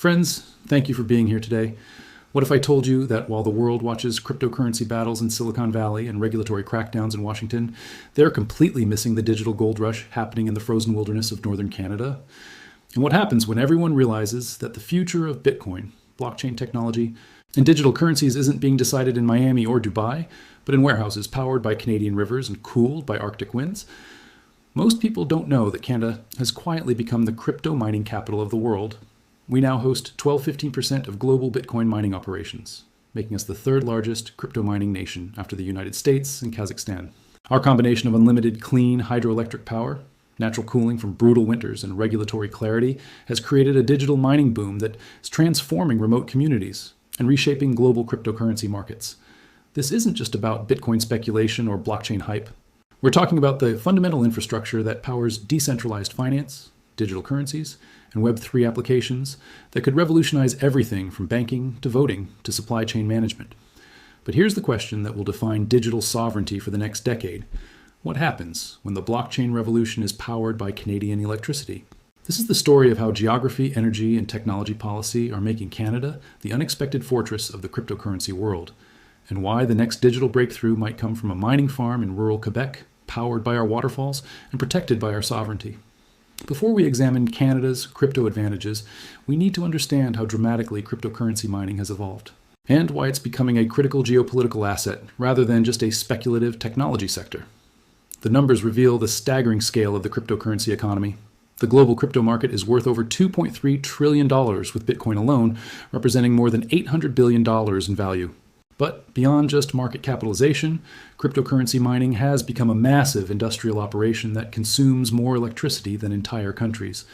Friends, thank you for being here today. What if I told you that while the world watches cryptocurrency battles in Silicon Valley and regulatory crackdowns in Washington, they're completely missing the digital gold rush happening in the frozen wilderness of northern Canada? And what happens when everyone realizes that the future of Bitcoin, blockchain technology, and digital currencies isn't being decided in Miami or Dubai, but in warehouses powered by Canadian rivers and cooled by Arctic winds? Most people don't know that Canada has quietly become the crypto mining capital of the world. We now host 12-15% of global Bitcoin mining operations, making us the third largest crypto mining nation after the United States and Kazakhstan. Our combination of unlimited clean hydroelectric power, natural cooling from brutal winters, and regulatory clarity has created a digital mining boom that is transforming remote communities and reshaping global cryptocurrency markets. This isn't just about Bitcoin speculation or blockchain hype. We're talking about the fundamental infrastructure that powers decentralized finance, digital currencies, and Web3 applications that could revolutionize everything from banking to voting to supply chain management. But here's the question that will define digital sovereignty for the next decade. What happens when the blockchain revolution is powered by Canadian electricity? This is the story of how geography, energy, and technology policy are making Canada the unexpected fortress of the cryptocurrency world, and why the next digital breakthrough might come from a mining farm in rural Quebec, powered by our waterfalls and protected by our sovereignty. Before we examine Canada's crypto advantages, we need to understand how dramatically cryptocurrency mining has evolved, and why it's becoming a critical geopolitical asset rather than just a speculative technology sector. The numbers reveal the staggering scale of the cryptocurrency economy. The global crypto market is worth over $2.3 trillion, with Bitcoin alone representing more than $800 billion in value. But beyond just market capitalization, cryptocurrency mining has become a massive industrial operation that consumes more electricity than entire countries.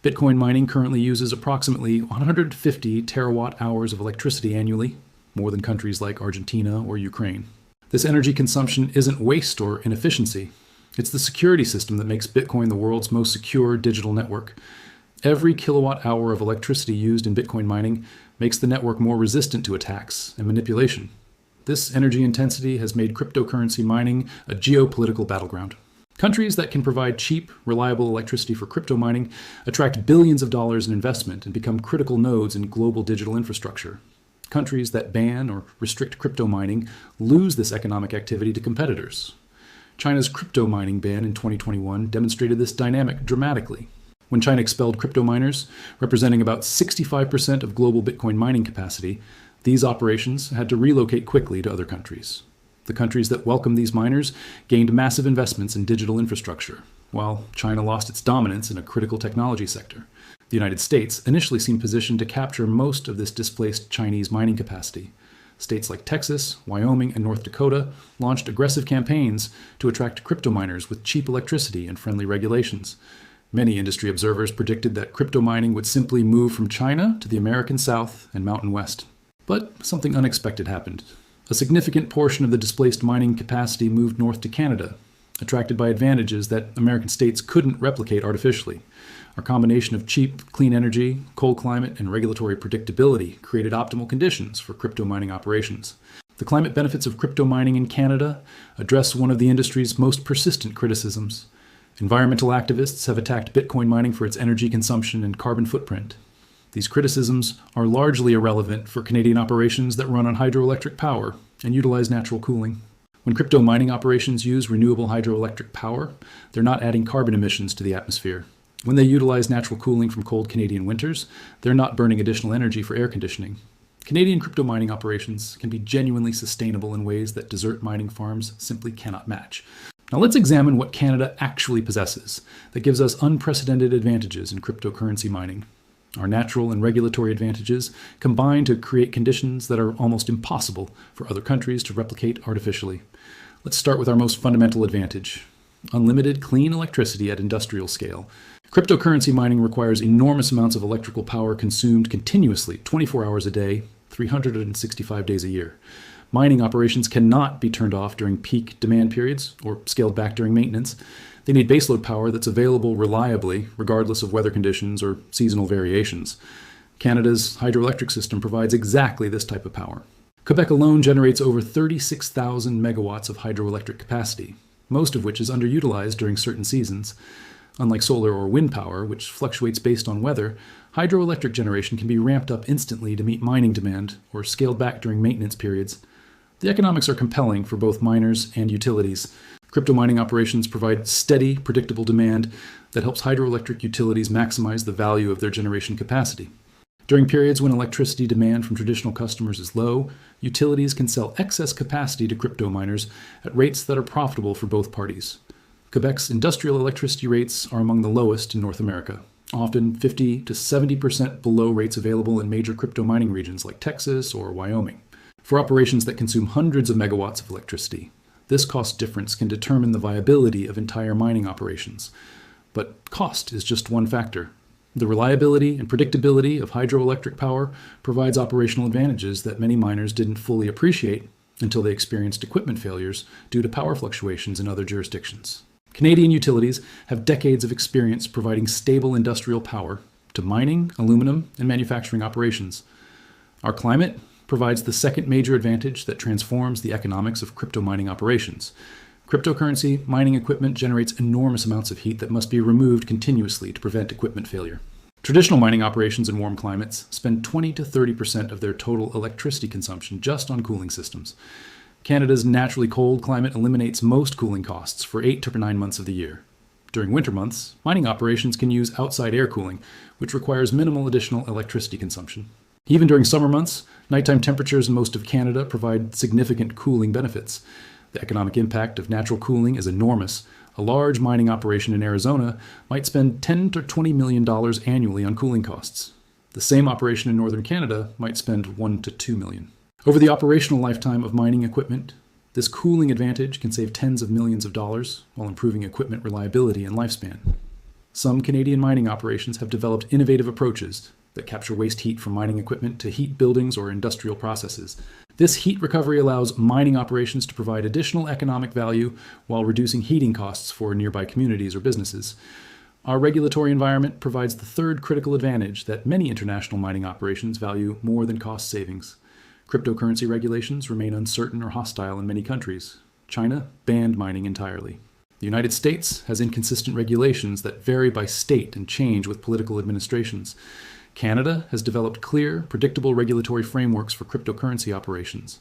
Bitcoin mining currently uses approximately 150 terawatt hours of electricity annually, more than countries like Argentina or Ukraine. This energy consumption isn't waste or inefficiency. It's the security system that makes Bitcoin the world's most secure digital network. Every kilowatt hour of electricity used in Bitcoin mining makes the network more resistant to attacks and manipulation. This energy intensity has made cryptocurrency mining a geopolitical battleground. Countries that can provide cheap, reliable electricity for crypto mining attract billions of dollars in investment and become critical nodes in global digital infrastructure. Countries that ban or restrict crypto mining lose this economic activity to competitors. China's crypto mining ban in 2021 demonstrated this dynamic dramatically. When China expelled crypto miners, representing about 65% of global Bitcoin mining capacity, these operations had to relocate quickly to other countries. The countries that welcomed these miners gained massive investments in digital infrastructure, while China lost its dominance in a critical technology sector. The United States initially seemed positioned to capture most of this displaced Chinese mining capacity. States like Texas, Wyoming, and North Dakota launched aggressive campaigns to attract crypto miners with cheap electricity and friendly regulations. Many industry observers predicted that crypto mining would simply move from China to the American South and Mountain West. But something unexpected happened. A significant portion of the displaced mining capacity moved north to Canada, attracted by advantages that American states couldn't replicate artificially. Our combination of cheap, clean energy, cold climate, and regulatory predictability created optimal conditions for crypto mining operations. The climate benefits of crypto mining in Canada address one of the industry's most persistent criticisms. Environmental activists have attacked Bitcoin mining for its energy consumption and carbon footprint. These criticisms are largely irrelevant for Canadian operations that run on hydroelectric power and utilize natural cooling. When crypto mining operations use renewable hydroelectric power, they're not adding carbon emissions to the atmosphere. When they utilize natural cooling from cold Canadian winters, they're not burning additional energy for air conditioning. Canadian crypto mining operations can be genuinely sustainable in ways that desert mining farms simply cannot match. Now let's examine what Canada actually possesses that gives us unprecedented advantages in cryptocurrency mining. Our natural and regulatory advantages combine to create conditions that are almost impossible for other countries to replicate artificially. Let's start with our most fundamental advantage: unlimited clean electricity at industrial scale. Cryptocurrency mining requires enormous amounts of electrical power consumed continuously, 24 hours a day, 365 days a year. Mining operations cannot be turned off during peak demand periods or scaled back during maintenance. They need baseload power that's available reliably, regardless of weather conditions or seasonal variations. Canada's hydroelectric system provides exactly this type of power. Quebec alone generates over 36,000 megawatts of hydroelectric capacity, most of which is underutilized during certain seasons. Unlike solar or wind power, which fluctuates based on weather, hydroelectric generation can be ramped up instantly to meet mining demand or scaled back during maintenance periods. The economics are compelling for both miners and utilities. Crypto mining operations provide steady, predictable demand that helps hydroelectric utilities maximize the value of their generation capacity. During periods when electricity demand from traditional customers is low, utilities can sell excess capacity to crypto miners at rates that are profitable for both parties. Quebec's industrial electricity rates are among the lowest in North America, often 50 to 70% below rates available in major crypto mining regions like Texas or Wyoming. For operations that consume hundreds of megawatts of electricity, this cost difference can determine the viability of entire mining operations. But cost is just one factor. The reliability and predictability of hydroelectric power provides operational advantages that many miners didn't fully appreciate until they experienced equipment failures due to power fluctuations in other jurisdictions. Canadian utilities have decades of experience providing stable industrial power to mining, aluminum, and manufacturing operations. Our climate provides the second major advantage that transforms the economics of crypto mining operations. Cryptocurrency mining equipment generates enormous amounts of heat that must be removed continuously to prevent equipment failure. Traditional mining operations in warm climates spend 20 to 30% of their total electricity consumption just on cooling systems. Canada's naturally cold climate eliminates most cooling costs for 8 to 9 months of the year. During winter months, mining operations can use outside air cooling, which requires minimal additional electricity consumption. Even during summer months, nighttime temperatures in most of Canada provide significant cooling benefits. The economic impact of natural cooling is enormous. A large mining operation in Arizona might spend $10 to $20 million annually on cooling costs. The same operation in northern Canada might spend $1 to $2 million. Over the operational lifetime of mining equipment, this cooling advantage can save tens of millions of dollars while improving equipment reliability and lifespan. Some Canadian mining operations have developed innovative approaches that capture waste heat from mining equipment to heat buildings or industrial processes. This heat recovery allows mining operations to provide additional economic value while reducing heating costs for nearby communities or businesses. Our regulatory environment provides the third critical advantage that many international mining operations value more than cost savings. Cryptocurrency regulations remain uncertain or hostile in many countries. China banned mining entirely. The United States has inconsistent regulations that vary by state and change with political administrations. Canada has developed clear, predictable regulatory frameworks for cryptocurrency operations.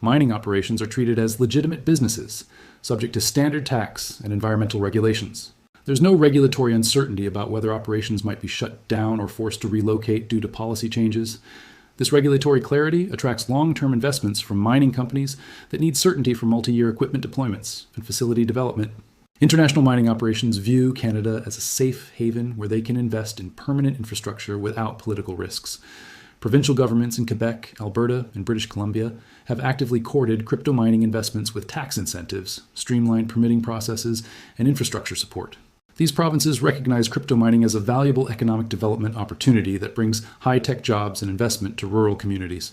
Mining operations are treated as legitimate businesses, subject to standard tax and environmental regulations. There's no regulatory uncertainty about whether operations might be shut down or forced to relocate due to policy changes. This regulatory clarity attracts long-term investments from mining companies that need certainty for multi-year equipment deployments and facility development. International mining operations view Canada as a safe haven where they can invest in permanent infrastructure without political risks. Provincial governments in Quebec, Alberta, and British Columbia have actively courted crypto mining investments with tax incentives, streamlined permitting processes, and infrastructure support. These provinces recognize crypto mining as a valuable economic development opportunity that brings high-tech jobs and investment to rural communities.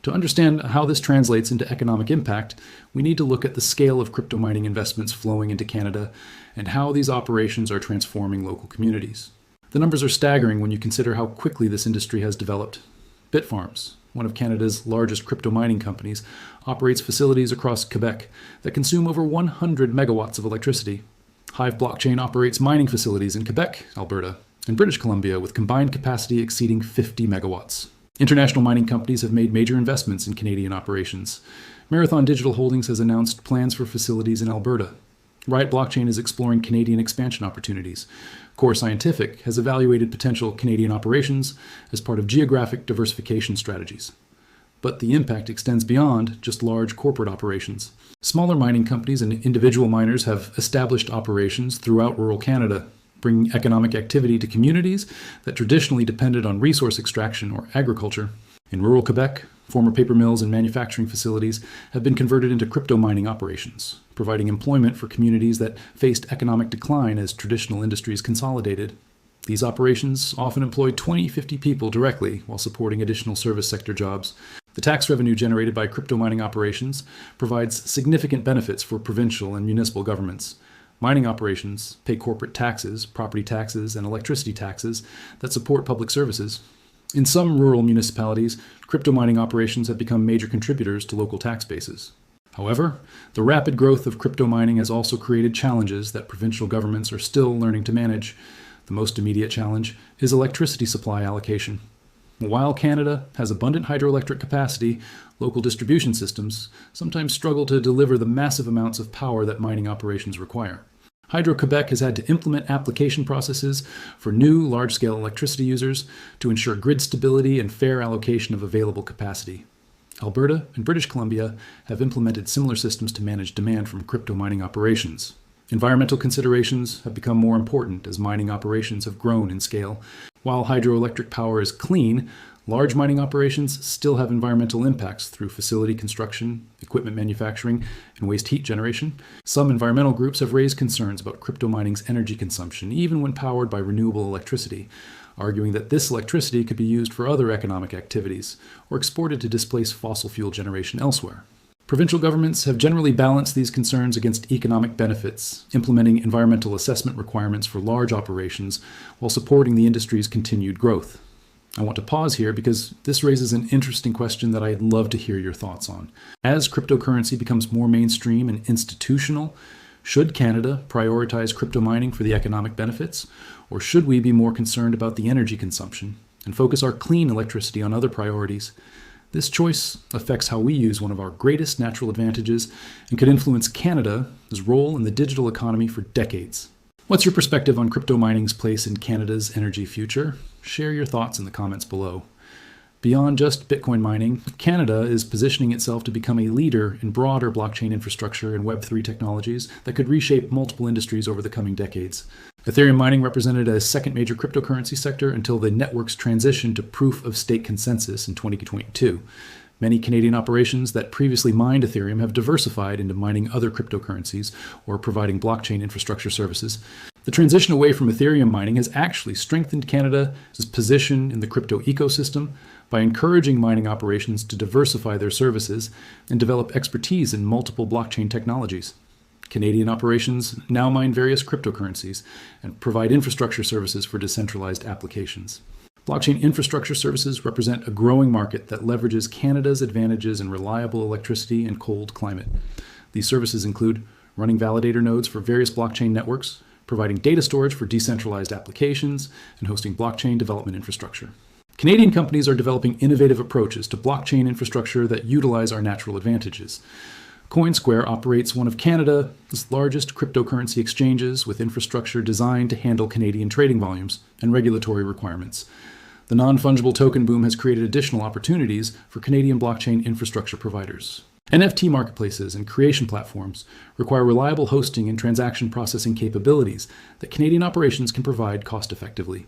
To understand how this translates into economic impact, we need to look at the scale of crypto mining investments flowing into Canada and how these operations are transforming local communities. The numbers are staggering when you consider how quickly this industry has developed. Bitfarms, one of Canada's largest crypto mining companies, operates facilities across Quebec that consume over 100 megawatts of electricity. Hive Blockchain operates mining facilities in Quebec, Alberta, and British Columbia with combined capacity exceeding 50 megawatts. International mining companies have made major investments in Canadian operations. Marathon Digital Holdings has announced plans for facilities in Alberta. Riot Blockchain is exploring Canadian expansion opportunities. Core Scientific has evaluated potential Canadian operations as part of geographic diversification strategies. But the impact extends beyond just large corporate operations. Smaller mining companies and individual miners have established operations throughout rural Canada, bringing economic activity to communities that traditionally depended on resource extraction or agriculture. In rural Quebec, former paper mills and manufacturing facilities have been converted into crypto mining operations, providing employment for communities that faced economic decline as traditional industries consolidated. These operations often employ 50 people directly while supporting additional service sector jobs. The tax revenue generated by crypto mining operations provides significant benefits for provincial and municipal governments. Mining operations pay corporate taxes, property taxes, and electricity taxes that support public services. In some rural municipalities, crypto mining operations have become major contributors to local tax bases. However, the rapid growth of crypto mining has also created challenges that provincial governments are still learning to manage. The most immediate challenge is electricity supply allocation. While Canada has abundant hydroelectric capacity, local distribution systems sometimes struggle to deliver the massive amounts of power that mining operations require. Hydro-Quebec has had to implement application processes for new large-scale electricity users to ensure grid stability and fair allocation of available capacity. Alberta and British Columbia have implemented similar systems to manage demand from crypto mining operations. Environmental considerations have become more important as mining operations have grown in scale. While hydroelectric power is clean, large mining operations still have environmental impacts through facility construction, equipment manufacturing, and waste heat generation. Some environmental groups have raised concerns about crypto mining's energy consumption, even when powered by renewable electricity, arguing that this electricity could be used for other economic activities or exported to displace fossil fuel generation elsewhere. Provincial governments have generally balanced these concerns against economic benefits, implementing environmental assessment requirements for large operations while supporting the industry's continued growth. I want to pause here because this raises an interesting question that I'd love to hear your thoughts on. As cryptocurrency becomes more mainstream and institutional, should Canada prioritize crypto mining for the economic benefits, or should we be more concerned about the energy consumption and focus our clean electricity on other priorities? This choice affects how we use one of our greatest natural advantages and could influence Canada's role in the digital economy for decades. What's your perspective on crypto mining's place in Canada's energy future? Share your thoughts in the comments below. Beyond just Bitcoin mining, Canada is positioning itself to become a leader in broader blockchain infrastructure and Web3 technologies that could reshape multiple industries over the coming decades. Ethereum mining represented a second major cryptocurrency sector until the network's transition to proof-of-stake consensus in 2022. Many Canadian operations that previously mined Ethereum have diversified into mining other cryptocurrencies or providing blockchain infrastructure services. The transition away from Ethereum mining has actually strengthened Canada's position in the crypto ecosystem by encouraging mining operations to diversify their services and develop expertise in multiple blockchain technologies. Canadian operations now mine various cryptocurrencies and provide infrastructure services for decentralized applications. Blockchain infrastructure services represent a growing market that leverages Canada's advantages in reliable electricity and cold climate. These services include running validator nodes for various blockchain networks, providing data storage for decentralized applications, and hosting blockchain development infrastructure. Canadian companies are developing innovative approaches to blockchain infrastructure that utilize our natural advantages. CoinSquare operates one of Canada's largest cryptocurrency exchanges with infrastructure designed to handle Canadian trading volumes and regulatory requirements. The non-fungible token boom has created additional opportunities for Canadian blockchain infrastructure providers. NFT marketplaces and creation platforms require reliable hosting and transaction processing capabilities that Canadian operations can provide cost-effectively.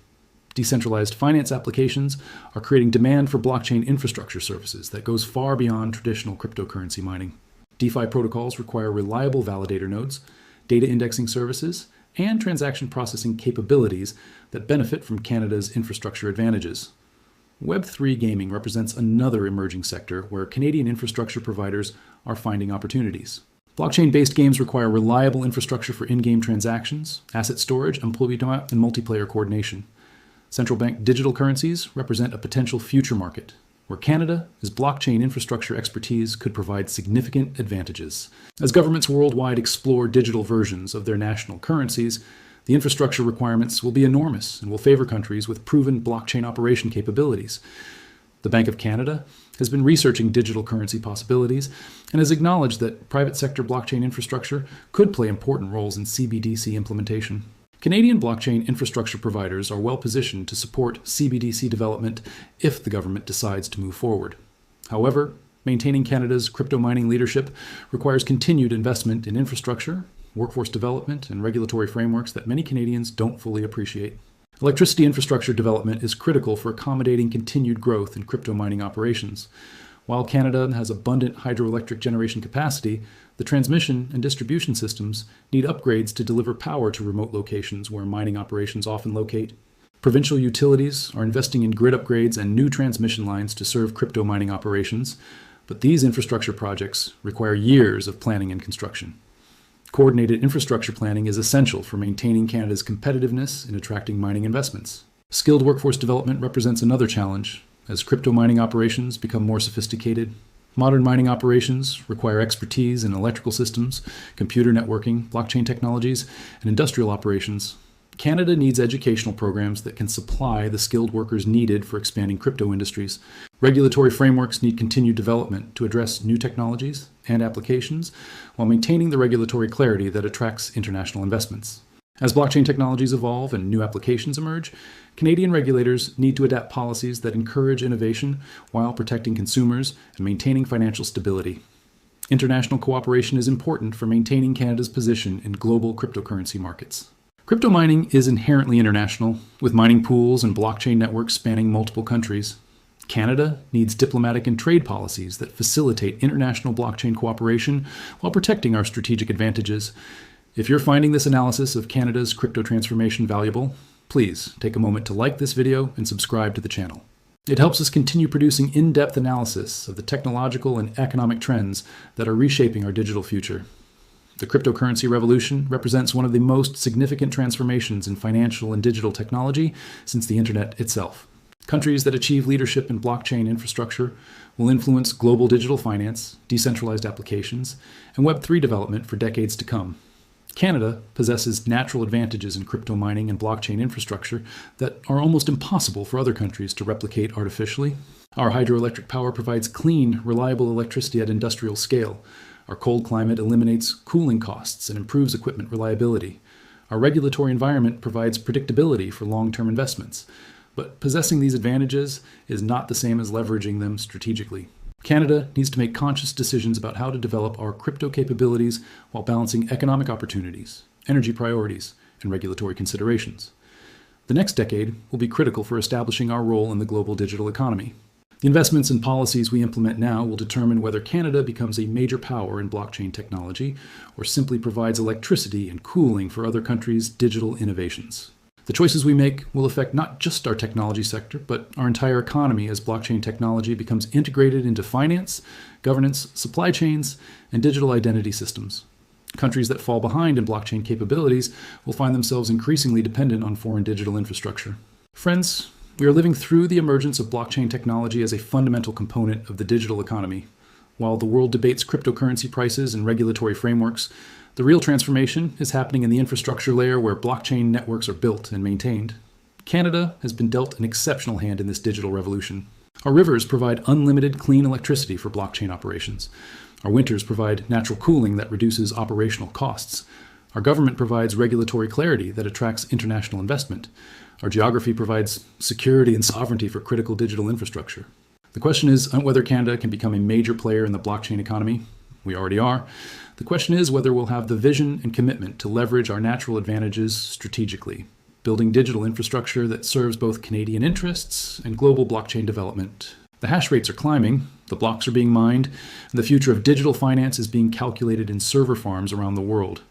Decentralized finance applications are creating demand for blockchain infrastructure services that goes far beyond traditional cryptocurrency mining. DeFi protocols require reliable validator nodes, data indexing services, and transaction processing capabilities that benefit from Canada's infrastructure advantages. Web3 gaming represents another emerging sector where Canadian infrastructure providers are finding opportunities. Blockchain-based games require reliable infrastructure for in-game transactions, asset storage, and multiplayer coordination. Central bank digital currencies represent a potential future market, where Canada's blockchain infrastructure expertise could provide significant advantages. As governments worldwide explore digital versions of their national currencies, the infrastructure requirements will be enormous and will favor countries with proven blockchain operation capabilities. The Bank of Canada has been researching digital currency possibilities and has acknowledged that private sector blockchain infrastructure could play important roles in CBDC implementation. Canadian blockchain infrastructure providers are well positioned to support CBDC development if the government decides to move forward. However, maintaining Canada's crypto mining leadership requires continued investment in infrastructure, workforce development, and regulatory frameworks that many Canadians don't fully appreciate. Electricity infrastructure development is critical for accommodating continued growth in crypto mining operations. While Canada has abundant hydroelectric generation capacity, the transmission and distribution systems need upgrades to deliver power to remote locations where mining operations often locate. Provincial utilities are investing in grid upgrades and new transmission lines to serve crypto mining operations, but these infrastructure projects require years of planning and construction. Coordinated infrastructure planning is essential for maintaining Canada's competitiveness in attracting mining investments. Skilled workforce development represents another challenge. As crypto mining operations become more sophisticated, Modern mining operations require expertise in electrical systems, computer networking, blockchain technologies, and industrial operations. Canada needs educational programs that can supply the skilled workers needed for expanding crypto industries. Regulatory frameworks need continued development to address new technologies and applications while maintaining the regulatory clarity that attracts international investments. As blockchain technologies evolve and new applications emerge, Canadian regulators need to adapt policies that encourage innovation while protecting consumers and maintaining financial stability. International cooperation is important for maintaining Canada's position in global cryptocurrency markets. Crypto mining is inherently international, with mining pools and blockchain networks spanning multiple countries. Canada needs diplomatic and trade policies that facilitate international blockchain cooperation while protecting our strategic advantages. If you're finding this analysis of Canada's crypto transformation valuable, please take a moment to like this video and subscribe to the channel. It helps us continue producing in-depth analysis of the technological and economic trends that are reshaping our digital future. The cryptocurrency revolution represents one of the most significant transformations in financial and digital technology since the internet itself. Countries that achieve leadership in blockchain infrastructure will influence global digital finance, decentralized applications, and Web3 development for decades to come. Canada possesses natural advantages in crypto mining and blockchain infrastructure that are almost impossible for other countries to replicate artificially. Our hydroelectric power provides clean, reliable electricity at industrial scale. Our cold climate eliminates cooling costs and improves equipment reliability. Our regulatory environment provides predictability for long-term investments. But possessing these advantages is not the same as leveraging them strategically. Canada needs to make conscious decisions about how to develop our crypto capabilities while balancing economic opportunities, energy priorities, and regulatory considerations. The next decade will be critical for establishing our role in the global digital economy. The investments and policies we implement now will determine whether Canada becomes a major power in blockchain technology or simply provides electricity and cooling for other countries' digital innovations. The choices we make will affect not just our technology sector, but our entire economy as blockchain technology becomes integrated into finance, governance, supply chains, and digital identity systems. Countries that fall behind in blockchain capabilities will find themselves increasingly dependent on foreign digital infrastructure. Friends, we are living through the emergence of blockchain technology as a fundamental component of the digital economy. While the world debates cryptocurrency prices and regulatory frameworks, the real transformation is happening in the infrastructure layer where blockchain networks are built and maintained. Canada has been dealt an exceptional hand in this digital revolution. Our rivers provide unlimited clean electricity for blockchain operations. Our winters provide natural cooling that reduces operational costs. Our government provides regulatory clarity that attracts international investment. Our geography provides security and sovereignty for critical digital infrastructure. The question is whether Canada can become a major player in the blockchain economy. We already are. The question is whether we'll have the vision and commitment to leverage our natural advantages strategically, building digital infrastructure that serves both Canadian interests and global blockchain development. The hash rates are climbing, the blocks are being mined, and the future of digital finance is being calculated in server farms around the world.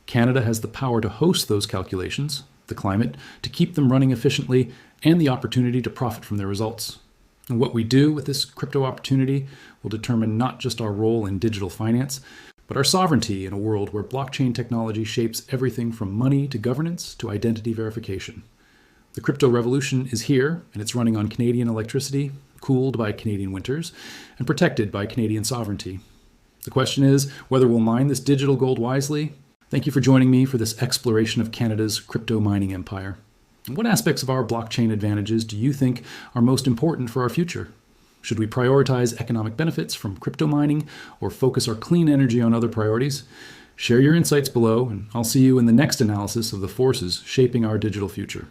Canada has the power to host those calculations, the climate, to keep them running efficiently, and the opportunity to profit from their results. And what we do with this crypto opportunity will determine not just our role in digital finance, but our sovereignty in a world where blockchain technology shapes everything from money to governance to identity verification. The crypto revolution is here, and it's running on Canadian electricity, cooled by Canadian winters, and protected by Canadian sovereignty. The question is whether we'll mine this digital gold wisely. Thank you for joining me for this exploration of Canada's crypto mining empire. What aspects of our blockchain advantages do you think are most important for our future? Should we prioritize economic benefits from crypto mining or focus our clean energy on other priorities? Share your insights below, and I'll see you in the next analysis of the forces shaping our digital future.